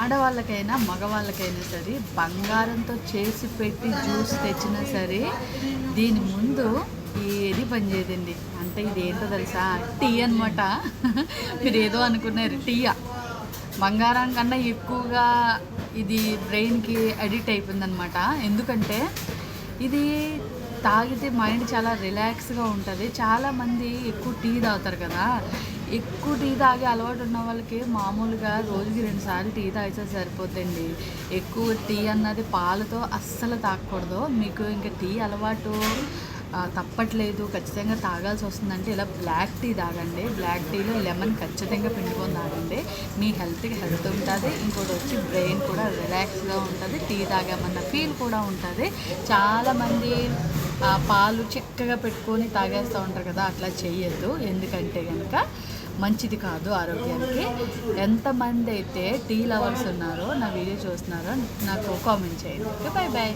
ఆడవాళ్ళకైనా మగవాళ్ళకైనా సరే బంగారంతో చేసి పెట్టి జ్యూస్ తెచ్చినా సరే దీని ముందు ఏది పనిచేయదండి. అంటే ఇది ఏంటో తెలుసా? టీ అనమాట. మీరు ఏదో అనుకున్నారు, టీయా? బంగారం కన్నా ఎక్కువగా ఇది బ్రెయిన్కి అడిక్ట్ అయిపోయిందనమాట. ఎందుకంటే ఇది తాగితే మైండ్ చాలా రిలాక్స్గా ఉంటుంది. చాలామంది ఎక్కువ టీ తాగుతారు కదా. ఎక్కువ టీ తాగే అలవాటు ఉన్న వాళ్ళకి మామూలుగా రోజుకి 2 సార్లు టీ తాగితే సరిపోద్దండి. ఎక్కువ టీ అన్నది పాలతో అస్సలు తాగకూడదు. మీకు ఇంకా టీ అలవాటు తప్పట్లేదు, ఖచ్చితంగా తాగాల్సి వస్తుందంటే ఇలా బ్లాక్ టీ తాగండి. బ్లాక్ టీలో లెమన్ ఖచ్చితంగా పిండుకొని తాగండి. మీ హెల్త్కి హెల్త్ ఉంటుంది. ఇంకోటి వచ్చి బ్రెయిన్ కూడా రిలాక్స్గా ఉంటుంది. టీ తాగామన్న ఫీల్ కూడా ఉంటుంది. చాలామంది పాలు చిక్కగా పెట్టుకొని తాగేస్తూ ఉంటారు కదా, అట్లా చేయొద్దు. ఎందుకంటే కనుక మంచిది కాదు ఆరోగ్యానికి. ఎంతమంది అయితే టీ లవర్స్ ఉన్నారో నా వీడియో చూస్తున్నారో నాకు కామెంట్ చేయండి. Okay, bye bye.